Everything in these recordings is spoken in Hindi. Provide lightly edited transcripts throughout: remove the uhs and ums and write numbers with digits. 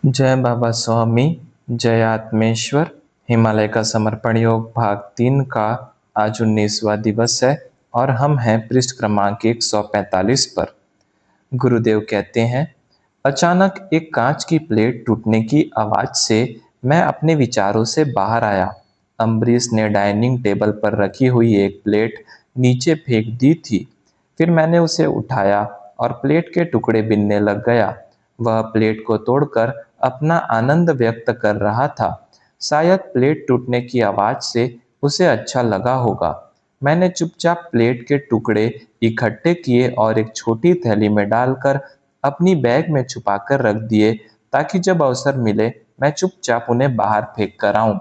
जय बाबा स्वामी, जय आत्मेश्वर। हिमालय का समर्पण योग भाग 3 का आज 19वां दिवस है और हम हैं पृष्ठ क्रमांक 145 पर। गुरुदेव कहते हैं, अचानक एक कांच की प्लेट टूटने की आवाज से मैं अपने विचारों से बाहर आया। अम्बरीश ने डाइनिंग टेबल पर रखी हुई एक प्लेट नीचे फेंक दी थी। फिर मैंने उसे उठाया और प्लेट के टुकड़े बिनने लग गया। वह प्लेट को तोड़कर अपना आनंद व्यक्त कर रहा था। शायद प्लेट टूटने की आवाज से उसे अच्छा लगा होगा। मैंने चुपचाप प्लेट के टुकड़े इकट्ठे किए और एक छोटी थैली में डालकर अपनी बैग में छुपाकर रख दिए, ताकि जब अवसर मिले मैं चुपचाप उन्हें बाहर फेंक कर आऊं।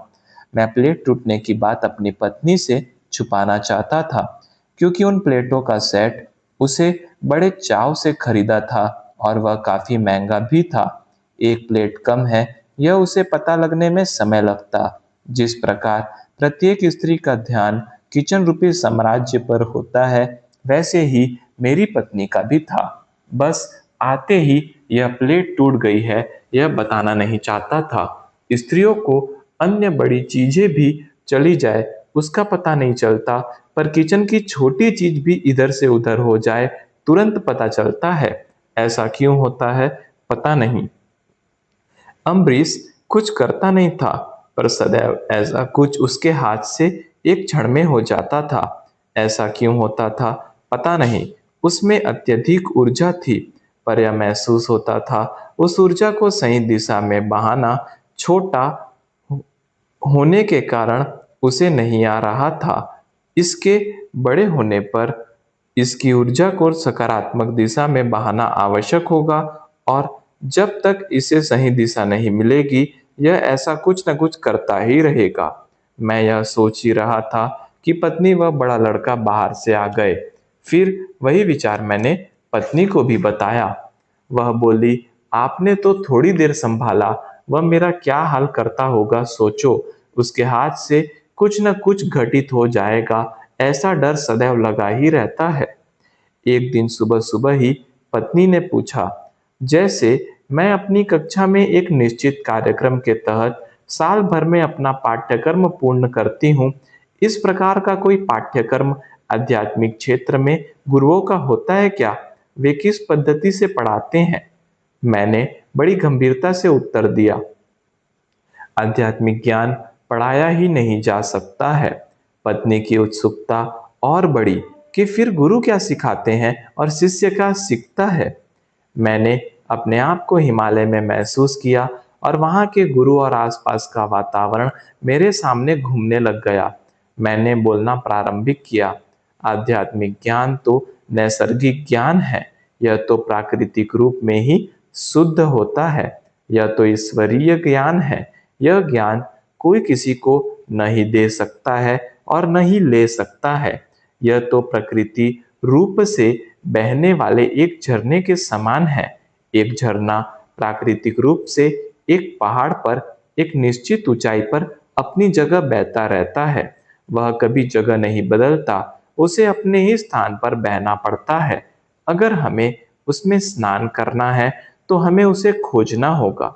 मैं प्लेट टूटने की बात अपनी पत्नी से छुपाना चाहता था, क्योंकि उन प्लेटों का सेट उसे बड़े चाव से खरीदा था और वह काफी महंगा भी था। एक प्लेट कम है, यह उसे पता लगने में समय लगता। जिस प्रकार प्रत्येक स्त्री का ध्यान किचन रूपी साम्राज्य पर होता है, वैसे ही मेरी पत्नी का भी था। बस आते ही यह प्लेट टूट गई है, यह बताना नहीं चाहता था। स्त्रियों को अन्य बड़ी चीजें भी चली जाए उसका पता नहीं चलता, पर किचन की छोटी चीज भी इधर से उधर हो जाए तुरंत पता चलता है। ऐसा क्यों होता है, पता नहीं। अम्बरीश कुछ करता नहीं था, पर सदैव ऐसा कुछ उसके हाथ से एक क्षण में हो जाता था। ऐसा क्यों होता था, पता नहीं। उसमें अत्यधिक ऊर्जा थी, पर यह महसूस होता था उस ऊर्जा को सही दिशा में बहाना छोटा होने के कारण उसे नहीं आ रहा था। इसके बड़े होने पर इसकी ऊर्जा को सकारात्मक दिशा में बहाना आवश्यक होगा, और जब तक इसे सही दिशा नहीं मिलेगी, यह ऐसा कुछ न कुछ करता ही रहेगा। मैं यह सोच ही रहा था कि पत्नी व बड़ा लड़का बाहर से आ गए। फिर वही विचार मैंने पत्नी को भी बताया। वह बोली, आपने तो थोड़ी देर संभाला, वह मेरा क्या हाल करता होगा सोचो। उसके हाथ से कुछ न कुछ घटित हो जाएगा, ऐसा डर सदैव लगा ही रहता है। एक दिन सुबह सुबह ही पत्नी ने पूछा, जैसे मैं अपनी कक्षा में एक निश्चित कार्यक्रम के तहत साल भर में अपना पाठ्यक्रम पूर्ण करती हूँ, इस प्रकार का कोई पाठ्यक्रम आध्यात्मिक क्षेत्र में गुरुओं का होता है क्या? वे किस पद्धति से पढ़ाते हैं? मैंने बड़ी गंभीरता से उत्तर दिया, आध्यात्मिक ज्ञान पढ़ाया ही नहीं जा सकता है। पत्नी की उत्सुकता और बढ़ी कि फिर गुरु क्या सिखाते हैं और शिष्य क्या सीखता है। मैंने अपने आप को हिमालय में महसूस किया और वहां के गुरु और आसपास का वातावरण मेरे सामने घूमने लग गया। मैंने बोलना प्रारंभिक किया, आध्यात्मिक ज्ञान तो नैसर्गिक ज्ञान है। यह तो प्राकृतिक रूप में ही शुद्ध होता है। यह तो ईश्वरीय ज्ञान है। यह ज्ञान कोई किसी को नहीं दे सकता है और नहीं ले सकता है। यह तो प्रकृति रूप से बहने वाले एक झरने के समान है। एक झरना प्राकृतिक रूप से एक पहाड़ पर एक निश्चित ऊंचाई पर अपनी जगह बहता रहता है। वह कभी जगह नहीं बदलता, उसे अपने ही स्थान पर बहना पड़ता है। अगर हमें उसमें स्नान करना है, तो हमें उसे खोजना होगा।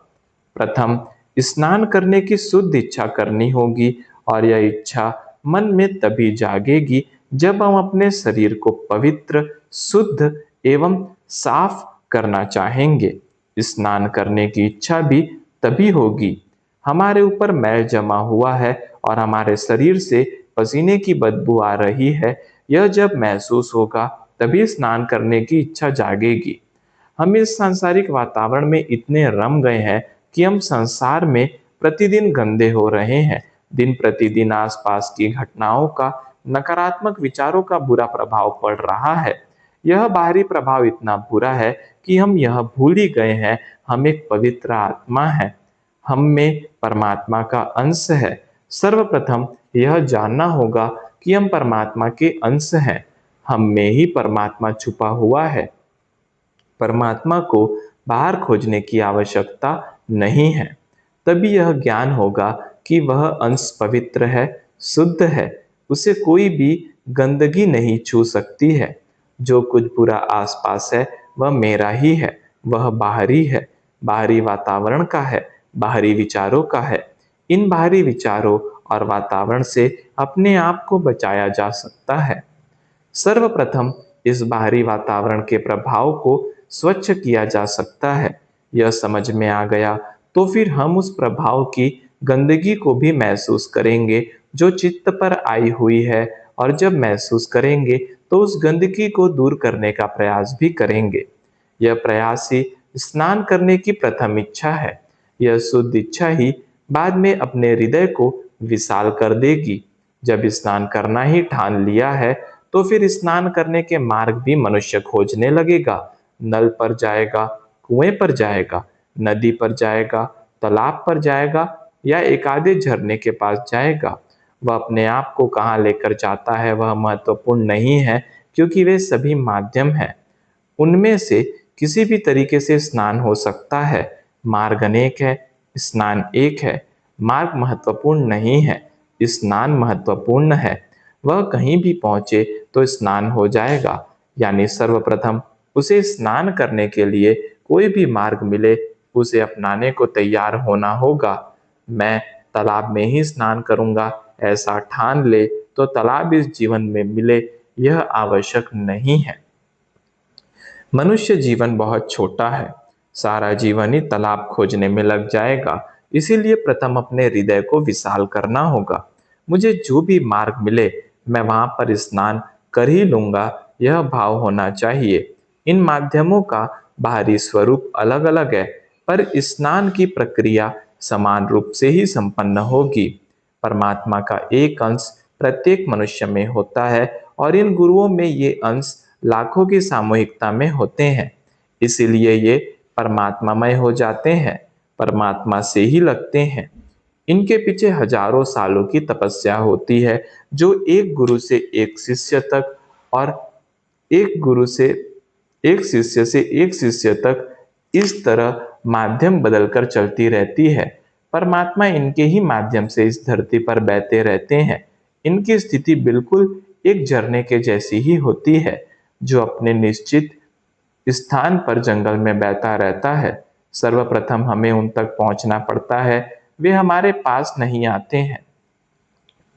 प्रथम स्नान करने की शुद्ध इच्छा करनी होगी, और यह इच्छा मन में तभी जागेगी जब हम अपने शरीर को पवित्र, शुद्ध एवं साफ करना चाहेंगे। स्नान करने की इच्छा भी तभी होगी। हमारे ऊपर मैल जमा हुआ है और हमारे शरीर से पसीने की बदबू आ रही है। यह जब महसूस होगा, तभी स्नान करने की इच्छा जागेगी। हम इस सांसारिक वातावरण में इतने रम गए हैं कि हम संसार में प्रतिदिन गंदे हो रहे हैं। दिन प्रतिदिन आसपास की घटनाओं का, नकारात्मक विचारों का बुरा प्रभाव पड़ रहा है। यह बाहरी प्रभाव इतना बुरा है कि हम यह भूल ही गए हैं, हम एक पवित्र आत्मा है। हम में परमात्मा का अंश है। सर्वप्रथम यह जानना होगा कि हम परमात्मा के अंश हैं। हम में ही परमात्मा छुपा हुआ है। परमात्मा को बाहर खोजने की आवश्यकता नहीं है। तभी यह ज्ञान होगा कि वह अंश पवित्र है, शुद्ध है, उसे कोई भी गंदगी नहीं छू सकती है। जो कुछ बुरा आसपास है, वह मेरा ही है, वह बाहरी है। बाहरी वातावरण का है, बाहरी विचारों का है। इन बाहरी विचारों और वातावरण से अपने आप को बचाया जा सकता है। सर्वप्रथम इस बाहरी वातावरण के प्रभाव को स्वच्छ किया जा सकता है। यह समझ में आ गया तो फिर हम उस प्रभाव की गंदगी को भी महसूस करेंगे जो चित्त पर आई हुई है, और जब महसूस करेंगे तो उस गंदगी को दूर करने का प्रयास भी करेंगे। यह प्रयास ही स्नान करने की प्रथम इच्छा है। यह शुद्ध इच्छा ही बाद में अपने हृदय को विशाल कर देगी। जब स्नान करना ही ठान लिया है तो फिर स्नान करने के मार्ग भी मनुष्य खोजने लगेगा। नल पर जाएगा, कुएं पर जाएगा, नदी पर जाएगा, तालाब पर जाएगा या एक आधे झरने के पास जाएगा। वह अपने आप को कहाँ लेकर जाता है वह महत्वपूर्ण नहीं है, क्योंकि वे सभी माध्यम हैं। उनमें से किसी भी तरीके से स्नान हो सकता है। मार्ग अनेक है, स्नान एक है। मार्ग महत्वपूर्ण नहीं है, स्नान महत्वपूर्ण है। वह कहीं भी पहुंचे तो स्नान हो जाएगा। यानी सर्वप्रथम उसे स्नान करने के लिए कोई भी मार्ग मिले उसे अपनाने को तैयार होना होगा। मैं तालाब में ही स्नान करूंगा ऐसा ठान ले तो तालाब इस जीवन में मिले, यह आवश्यक नहीं है। मनुष्य जीवन बहुत छोटा है, सारा जीवन ही तालाब खोजने में लग जाएगा। इसीलिए प्रथम अपने हृदय को विशाल करना होगा। मुझे जो भी मार्ग मिले मैं वहां पर स्नान कर ही लूंगा, यह भाव होना चाहिए। इन माध्यमों का बाहरी स्वरूप अलग अलग है, पर स्नान की प्रक्रिया समान रूप से ही संपन्न होगी। परमात्मा का एक अंश प्रत्येक मनुष्य में होता है, और इन गुरुओं में ये अंश लाखों की सामूहिकता में होते हैं। इसीलिए ये परमात्मामय हो जाते हैं, परमात्मा से ही लगते हैं। इनके पीछे हजारों सालों की तपस्या होती है, जो एक गुरु से एक शिष्य तक और एक गुरु से एक शिष्य से एक शिष्य तक इस तरह माध्यम बदलकर चलती रहती है। परमात्मा इनके ही माध्यम से इस धरती पर बहते रहते हैं। इनकी स्थिति बिल्कुल एक झरने के जैसी ही होती है, जो अपने निश्चित स्थान पर जंगल में बहता रहता है। सर्वप्रथम हमें उन तक पहुंचना पड़ता है, वे हमारे पास नहीं आते हैं।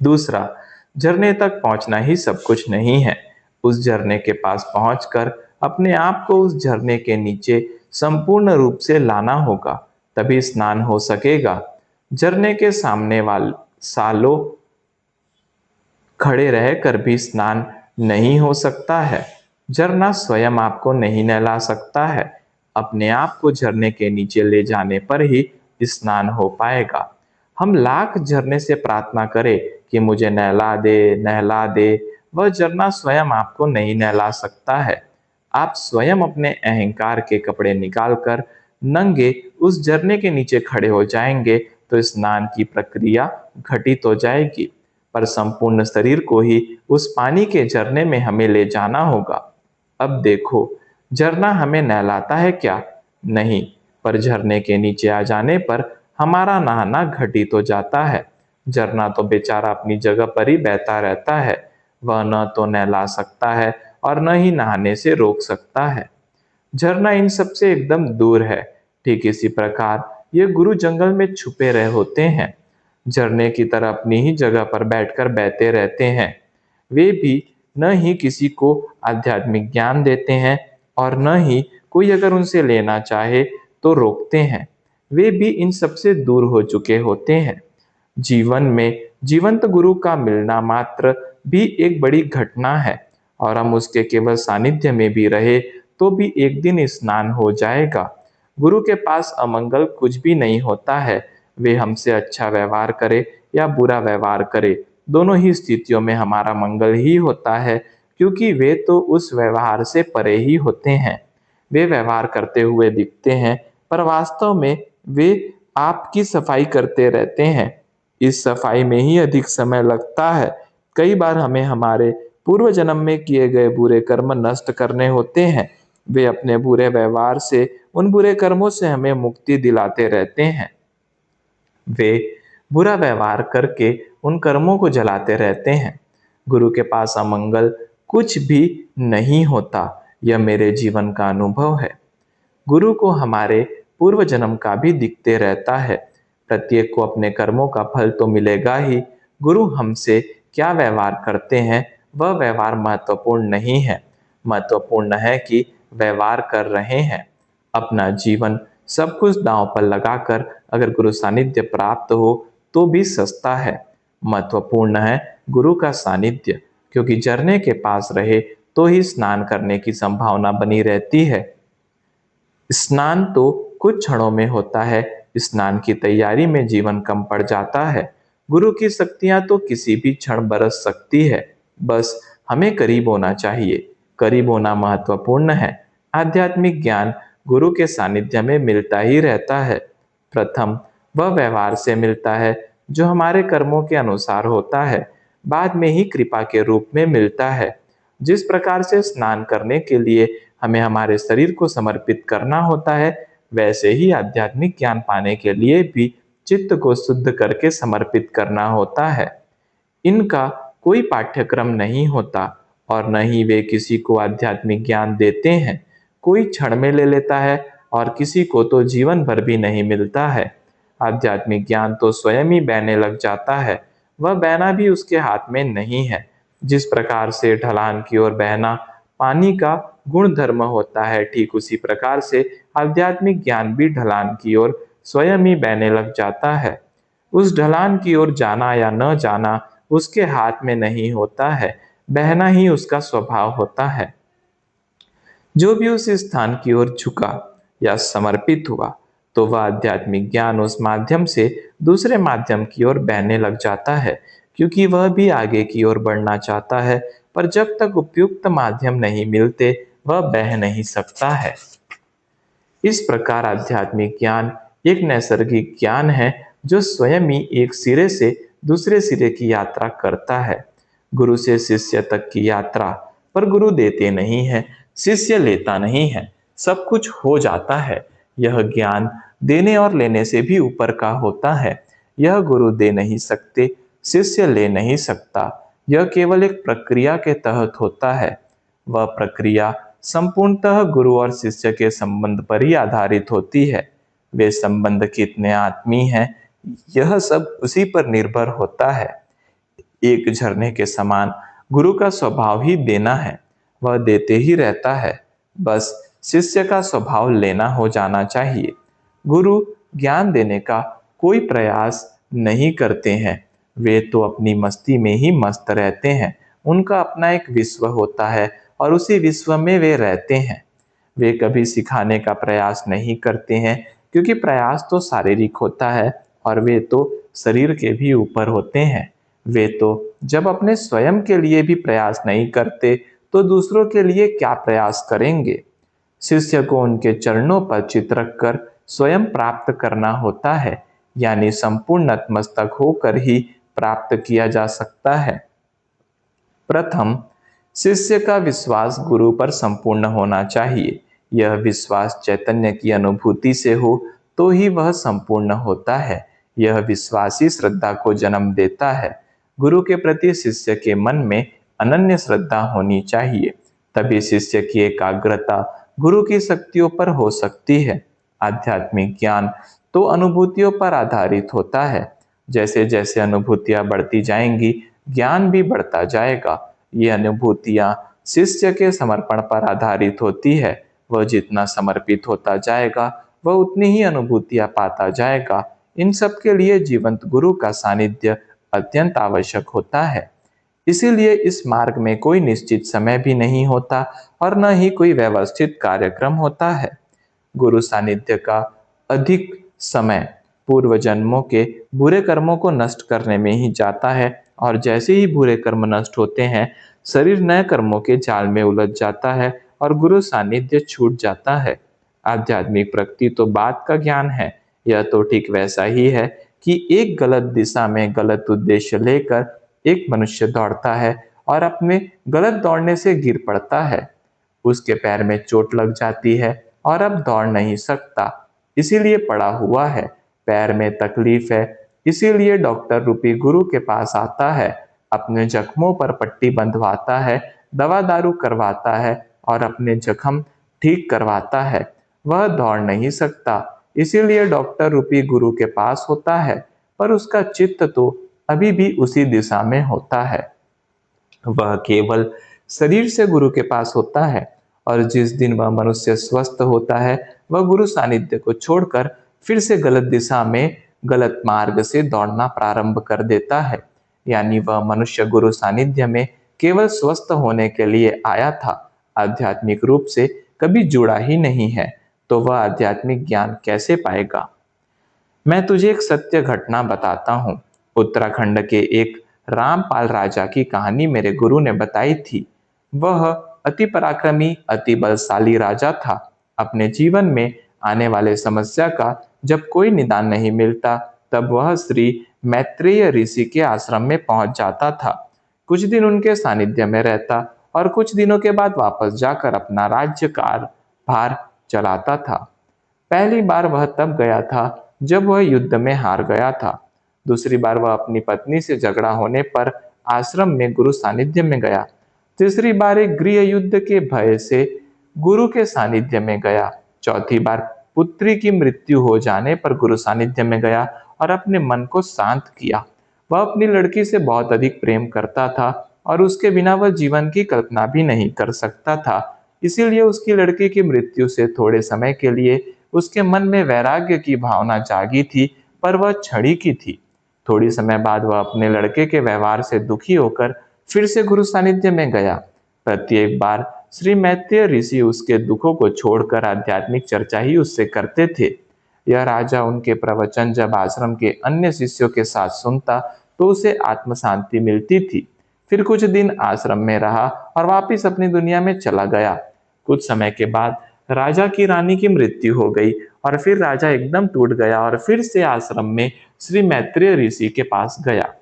दूसरा, झरने तक पहुंचना ही सब कुछ नहीं है। उस झरने के पास पहुंचकर अपने आप को उस झरने के नीचे संपूर्ण रूप से लाना होगा, तभी स्नान हो सकेगा। झरने के सामने वाले सालों खड़े रहकर भी स्नान नहीं हो सकता है। झरना स्वयं आपको नहीं नहला सकता है, अपने आप को झरने के नीचे ले जाने पर ही स्नान हो पाएगा। हम लाख झरने से प्रार्थना करें कि मुझे नहला दे नहला दे, वह झरना स्वयं आपको नहीं नहला सकता है। आप स्वयं अपने अहंकार के कपड़े निकालकर नंगे उस झरने के नीचे खड़े हो जाएंगे तो स्नान की प्रक्रिया घटित हो जाएगी, पर संपूर्ण शरीर को ही उस पानी के झरने में हमें ले जाना होगा। अब देखो, झरना हमें नहलाता है क्या? नहीं, पर झरने के नीचे आ जाने पर हमारा नहाना घटित हो जाता है। झरना तो बेचारा अपनी जगह पर ही बहता रहता है, वह न तो नहला सकता है और न ही नहाने से रोक सकता है। झरना इन सब से एकदम दूर है। ठीक इसी प्रकार ये गुरु जंगल में छुपे रहे होते हैं, झरने की तरह अपनी ही जगह पर बैठकर बहते रहते हैं। वे भी न ही किसी को आध्यात्मिक ज्ञान देते हैं और न ही कोई अगर उनसे लेना चाहे तो रोकते हैं। वे भी इन सबसे दूर हो चुके होते हैं। जीवन में जीवंत गुरु का मिलना मात्र भी एक बड़ी घटना है, और हम उसके केवल सानिध्य में भी रहे तो भी एक दिन स्नान हो जाएगा। गुरु के पास अमंगल कुछ भी नहीं होता है। वे हमसे अच्छा व्यवहार करे या बुरा व्यवहार करे, दोनों ही स्थितियों में हमारा मंगल ही होता है, क्योंकि वे तो उस व्यवहार से परे ही होते हैं। वे व्यवहार करते हुए दिखते हैं, पर वास्तव में वे आपकी सफाई करते रहते हैं। इस सफाई में ही अधिक समय लगता है। कई बार हमें हमारे पूर्व जन्म में किए गए बुरे कर्म नष्ट करने होते हैं। वे अपने बुरे व्यवहार से, उन बुरे कर्मों से हमें मुक्ति दिलाते रहते हैं। वे बुरा व्यवहार करके उन कर्मों को जलाते रहते हैं। गुरु के पास अमंगल कुछ भी नहीं होता, यह मेरे जीवन का अनुभव है। गुरु को हमारे पूर्व जन्म का भी दिखते रहता है। प्रत्येक को अपने कर्मों का फल तो मिलेगा ही, गुरु हमसे क्या व्यवहार करते हैं वह व्यवहार महत्वपूर्ण नहीं है। महत्वपूर्ण है कि व्यवहार कर रहे हैं। अपना जीवन सब कुछ दांव पर लगाकर अगर गुरु सानिध्य प्राप्त हो तो भी सस्ता है। महत्वपूर्ण है गुरु का सानिध्य, क्योंकि झरने के पास रहे तो ही स्नान करने की संभावना बनी रहती है। स्नान तो कुछ क्षणों में होता है, स्नान की तैयारी में जीवन कम पड़ जाता है। गुरु की शक्तियां तो किसी भी क्षण बरस सकती है, बस हमें करीब होना चाहिए। करीब होना महत्वपूर्ण है। आध्यात्मिक ज्ञान गुरु के सानिध्य में मिलता ही रहता है। प्रथम वह व्यवहार से मिलता है जो हमारे कर्मों के अनुसार होता है, बाद में ही कृपा के रूप में मिलता है। जिस प्रकार से स्नान करने के लिए हमें हमारे शरीर को समर्पित करना होता है, वैसे ही आध्यात्मिक ज्ञान पाने के लिए भी चित्त को शुद्ध करके समर्पित करना होता है। इनका कोई पाठ्यक्रम नहीं होता और न ही वे किसी को आध्यात्मिक ज्ञान देते हैं। कोई क्षण में ले लेता है और किसी को तो जीवन भर भी नहीं मिलता है। आध्यात्मिक ज्ञान तो स्वयं ही बहने लग जाता है, वह बहना भी उसके हाथ में नहीं है। जिस प्रकार से ढलान की ओर बहना पानी का गुण धर्म होता है, ठीक उसी प्रकार से आध्यात्मिक ज्ञान भी ढलान की ओर स्वयं ही बहने लग जाता है। उस ढलान की ओर जाना या न जाना उसके हाथ में नहीं होता है, बहना ही उसका स्वभाव होता है। जो भी उस स्थान की ओर झुका या समर्पित हुआ, तो वह आध्यात्मिक ज्ञान उस माध्यम से दूसरे माध्यम की ओर बहने लग जाता है, क्योंकि वह भी आगे की ओर बढ़ना चाहता है, पर जब तक उपयुक्त माध्यम नहीं मिलते वह बह नहीं सकता है। इस प्रकार आध्यात्मिक ज्ञान एक नैसर्गिक ज्ञान है जो स्वयं ही एक सिरे से दूसरे सिरे की यात्रा करता है। गुरु से शिष्य तक की यात्रा, पर गुरु देते नहीं है, शिष्य लेता नहीं है, सब कुछ हो जाता है। यह ज्ञान देने और लेने से भी ऊपर का होता है। यह गुरु दे नहीं सकते, शिष्य ले नहीं सकता। यह केवल एक प्रक्रिया के तहत होता है। वह प्रक्रिया संपूर्णतः गुरु और शिष्य के संबंध पर ही आधारित होती है। वे संबंध कितने आत्मीय हैं, यह सब उसी पर निर्भर होता है। एक झरने के समान गुरु का स्वभाव ही देना है, वह देते ही रहता है। बस शिष्य का स्वभाव लेना हो जाना चाहिए। गुरु ज्ञान देने का कोई प्रयास नहीं करते हैं, वे तो अपनी मस्ती में ही मस्त रहते हैं। उनका अपना एक विश्व होता है और उसी विश्व में वे रहते हैं। वे कभी सिखाने का प्रयास नहीं करते हैं, क्योंकि प्रयास तो शारीरिक होता है और वे तो शरीर के भी ऊपर होते हैं। वे तो जब अपने स्वयं के लिए भी प्रयास नहीं करते तो दूसरों के लिए क्या प्रयास करेंगे। शिष्य को उनके चरणों पर चित रखकर स्वयं प्राप्त करना होता है, यानी संपूर्ण नतमस्तक होकर ही प्राप्त किया जा सकता है। प्रथम शिष्य का विश्वास गुरु पर संपूर्ण होना चाहिए। यह विश्वास चैतन्य की अनुभूति से हो तो ही वह संपूर्ण होता है। यह विश्वास ही श्रद्धा को जन्म देता है। गुरु के प्रति शिष्य के मन में अनन्य श्रद्धा होनी चाहिए, तभी शिष्य की एकाग्रता गुरु की शक्तियों पर हो सकती है। आध्यात्मिक ज्ञान तो अनुभूतियों पर आधारित होता है। जैसे जैसे अनुभूतियां बढ़ती जाएंगी, ज्ञान भी बढ़ता जाएगा। ये अनुभूतियां शिष्य के समर्पण पर आधारित होती है। वह जितना समर्पित होता जाएगा, वह उतनी ही अनुभूतियां पाता जाएगा। इन सब के लिए जीवंत गुरु का सानिध्य अत्यंत आवश्यक होता है। इसीलिए इस मार्ग में कोई निश्चित समय भी नहीं होता और न ही कोई व्यवस्थित कार्यक्रम होता है। गुरु सानिध्य का अधिक समय पूर्व जन्मों के बुरे कर्मों को नष्ट करने में ही जाता है, और जैसे ही बुरे कर्म नष्ट होते हैं, शरीर नए कर्मों के जाल में उलझ जाता है और गुरु सानिध्य छूट जाता है। आध्यात्मिक प्रगति तो बात का ज्ञान है। यह तो ठीक वैसा ही है कि एक गलत दिशा में गलत उद्देश्य लेकर एक मनुष्य दौड़ता है और अपने गलत दौड़ने से गिर पड़ता है। उसके पैर में चोट लग जाती है और अब दौड़ नहीं सकता, इसीलिए पड़ा हुआ है। पैर में तकलीफ है, इसीलिए डॉक्टर रूपी गुरु के पास आता है। अपने जख्मों पर पट्टी बंधवाता है, दवा दारू करवाता है और अपने जख्म ठीक करवाता है। वह दौड़ नहीं सकता, इसीलिए डॉक्टर रूपी गुरु के पास होता है, पर उसका चित्त तो अभी भी उसी दिशा में होता है। वह केवल शरीर से गुरु के पास होता है, और जिस दिन वह मनुष्य स्वस्थ होता है, वह गुरु सानिध्य को छोड़कर फिर से गलत दिशा में, गलत मार्ग से दौड़ना प्रारंभ कर देता है। यानी वह मनुष्य गुरु सानिध्य में केवल स्वस्थ होने के लिए आया था, आध्यात्मिक रूप से कभी जुड़ा ही नहीं है, तो वह आध्यात्मिक ज्ञान कैसे पाएगा। मैं तुझे एक सत्य घटना बताता हूँ। उत्तराखंड के एक रामपाल राजा की कहानी मेरे गुरु ने बताई थी। वह अति पराक्रमी, अति बलशाली राजा था। अपने जीवन में आने वाले समस्या का जब कोई निदान नहीं मिलता, तब वह श्री मैत्रेय ऋषि के आश्रम में पहुंच जाता था। कुछ दिन उनके सानिध्य में रहता और कुछ दिनों के बाद वापस जाकर अपना राज्यकार भार चलाता था। पहली बार वह तब गया था जब वह युद्ध में हार गया था। दूसरी बार वह अपनी पत्नी से झगड़ा होने पर आश्रम में गुरु सानिध्य में गया। तीसरी बार एक गृह युद्ध के भय से गुरु के सानिध्य में गया। चौथी बार पुत्री की मृत्यु हो जाने पर गुरु सानिध्य में गया और अपने मन को शांत किया। वह अपनी लड़की से बहुत अधिक प्रेम करता था और उसके बिना वह जीवन की कल्पना भी नहीं कर सकता था। इसीलिए उसकी लड़की की मृत्यु से थोड़े समय के लिए उसके मन में वैराग्य की भावना जागी थी, पर वह क्षणिक की थी। थोड़ी समय बाद वह अपने लड़के के व्यवहार से दुखी होकर फिर से गुरु सानिध्य में गया। प्रत्येक बार श्री मैत्रेय ऋषि उसके दुखों को छोड़कर आध्यात्मिक चर्चा ही उससे करते थे। यह राजा उनके प्रवचन जब आश्रम के अन्य शिष्यों के साथ सुनता, तो उसे आत्म शांति मिलती थी। फिर कुछ दिन आश्रम में रहा और वापिस अपनी दुनिया में चला गया। कुछ समय के बाद राजा की रानी की मृत्यु हो गई और फिर राजा एकदम टूट गया और फिर से आश्रम में श्री मैत्रेय ऋषि के पास गया।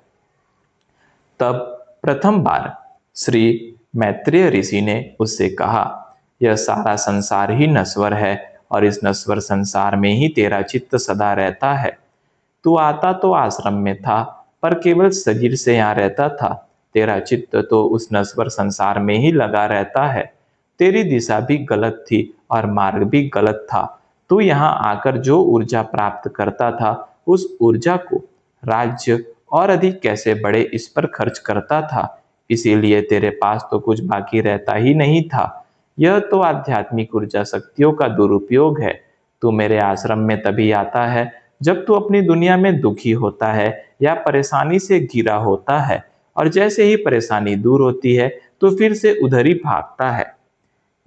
तब प्रथम बार श्री मैत्रेय ऋषि ने उससे कहा, यह सारा संसार ही नश्वर है और इस नश्वर संसार में ही तेरा चित्त सदा रहता है। तू आता तो आश्रम में था, पर केवल शरीर से यहाँ रहता था। तेरा चित्त तो उस नश्वर संसार में ही लगा रहता है। तेरी दिशा भी गलत थी और मार्ग भी गलत था। तू यहाँ आकर जो ऊर्जा प्राप्त करता था, उस ऊर्जा को राज्य और अधिक कैसे बढ़े इस पर खर्च करता था। इसीलिए तेरे पास तो कुछ बाकी रहता ही नहीं था। यह तो आध्यात्मिक ऊर्जा शक्तियों का दुरुपयोग है। तू मेरे आश्रम में तभी आता है जब तू अपनी दुनिया में दुखी होता है या परेशानी से घिरा होता है, और जैसे ही परेशानी दूर होती है तो फिर से उधर ही भागता है।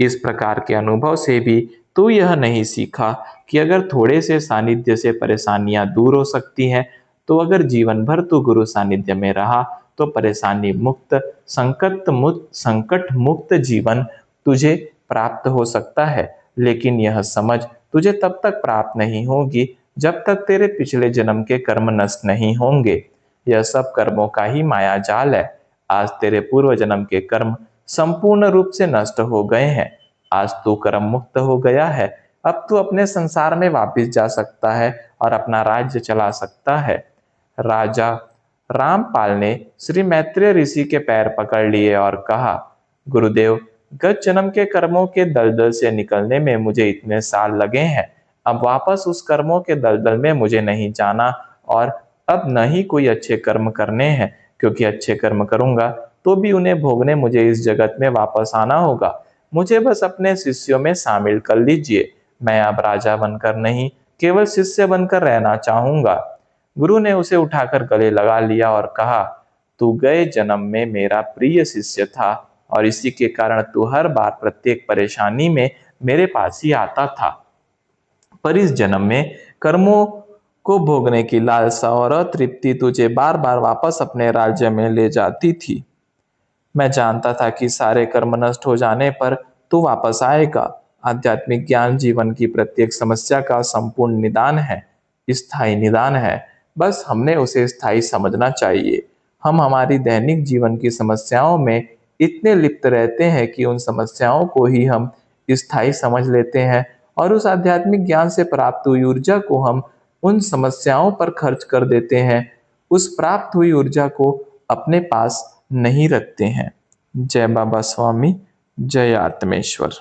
इस प्रकार के अनुभव से भी तू यह नहीं सीखा कि अगर थोड़े से सानिध्य से परेशानियां दूर हो सकती हैं, तो अगर जीवन भर तू गुरु सानिध्य में रहा तो परेशानी मुक्त, संकट मुक्त जीवन तुझे प्राप्त हो सकता है। लेकिन यह समझ तुझे तब तक प्राप्त नहीं होगी जब तक तेरे पिछले जन्म के कर्म नष्ट नहीं होंगे। यह सब कर्मों का ही माया जाल है। आज तेरे पूर्व जन्म के कर्म संपूर्ण रूप से नष्ट हो गए हैं। आज तू कर्म मुक्त हो गया है। अब तू अपने संसार में वापस जा सकता है और अपना राज्य चला सकता है। राजा रामपाल ने श्री मैत्रेय ऋषि के पैर पकड़ लिए और कहा, गुरुदेव, गत जन्म के कर्मों के दलदल से निकलने में मुझे इतने साल लगे हैं। अब वापस उस कर्मों के दलदल में मुझे नहीं जाना, और अब न ही कोई अच्छे कर्म करने हैं, क्योंकि अच्छे कर्म करूंगा तो भी उन्हें भोगने मुझे इस जगत में वापस आना होगा। मुझे बस अपने शिष्यों में शामिल कर लीजिए। मैं अब राजा बनकर नहीं, केवल शिष्य बनकर रहना चाहूंगा। गुरु ने उसे उठाकर गले लगा लिया और कहा, तू गए जन्म में मेरा प्रिय शिष्य था और इसी के कारण तू हर बार प्रत्येक परेशानी में मेरे पास ही आता था। पर इस जन्म में कर्मों को भोगने की लालसा और अतृप्ति तुझे बार बार वापस अपने राज्य में ले जाती थी। मैं जानता था कि सारे कर्म नष्ट हो जाने पर तू वापस आएगा। आध्यात्मिक ज्ञान जीवन की प्रत्येक समस्या का संपूर्ण निदान है, स्थायी निदान है। बस हमने उसे स्थायी समझना चाहिए। हम हमारी दैनिक जीवन की समस्याओं में इतने लिप्त रहते हैं कि उन समस्याओं को ही हम स्थायी समझ लेते हैं, और उस आध्यात्मिक ज्ञान से प्राप्त हुई ऊर्जा को हम उन समस्याओं पर खर्च कर देते हैं। उस प्राप्त हुई ऊर्जा को अपने पास नहीं रखते हैं। जय बाबा स्वामी, जय आत्मेश्वर।